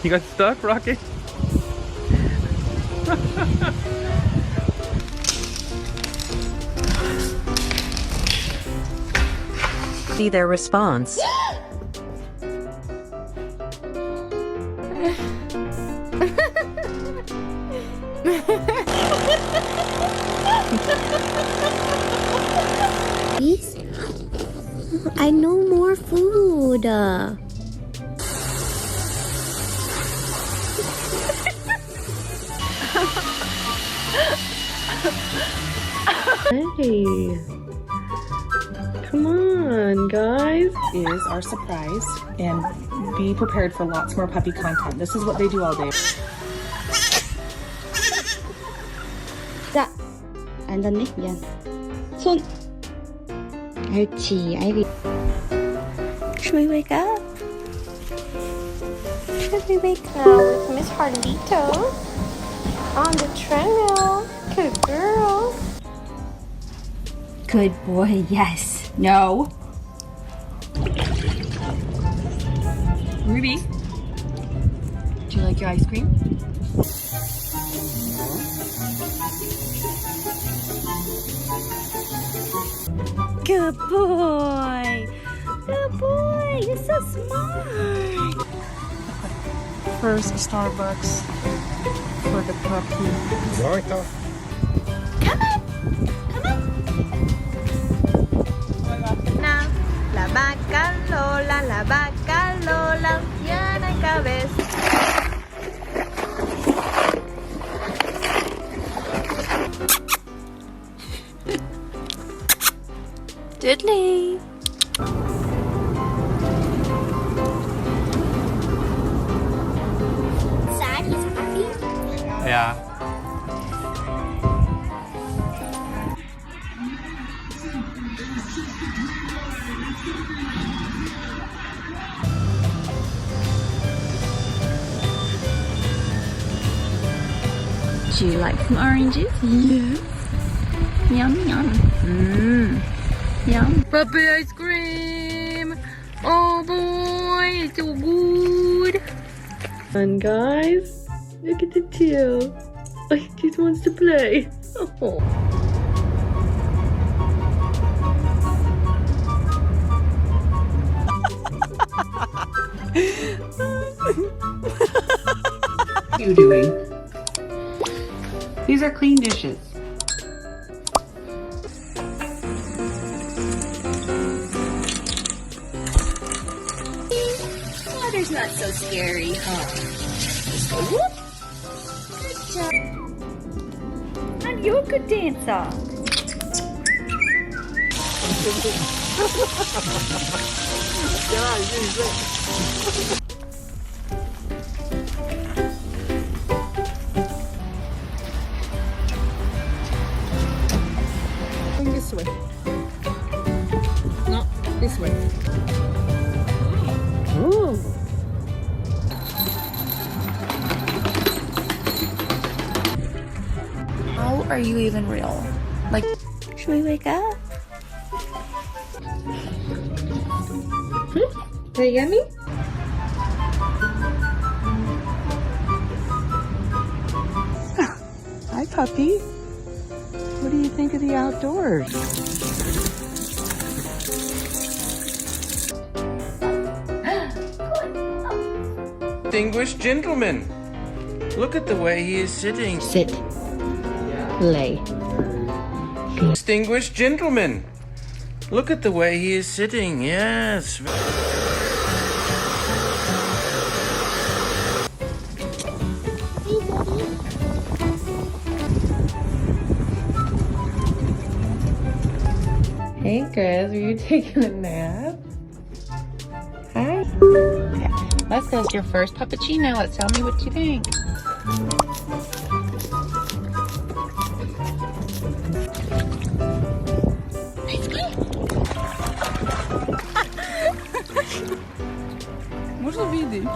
You got stuck, Rocket? See their response. Please? I know more food. Hey, come on, guys. Is our surprise, and be prepared for lots more puppy content. This is what they do all day. 자, 앉았니? 미안. 손. 옳지, 아이고. Should we wake up? Should we wake up with Miss Harlito on the treadmill? Good girl. Good boy, yes. No. Ruby, do you like your ice cream? Good boy. Good boy. You're so smart. First Starbucks for the puppy. La vaca Lola tiene cabeza. Diddley. Sad, he's happy. Yeah. Do you like some oranges? Yes. Yum, yum. Yum. Puppy ice cream. Oh boy, it's so good. Come on, guys. Look at the tail. Oh, he just wants to play. Oh. What are you doing? These are clean dishes. Water's not so scary, huh? Whoop. Good job. And you're a good dancer. Going this way. No, this way. Oh. How are you even real? Like, Should we wake up? Hey, yummy? hi puppy. What do you think of the outdoors? Distinguished gentleman. Look at the way he is sitting. Sit. Lay. Distinguished gentleman. Look at the way he is sitting. Yes. Hey, Chris, were you taking a nap? Hi. Let's go. It's your first puppuccino. Let's tell me what you think. Можно видеть?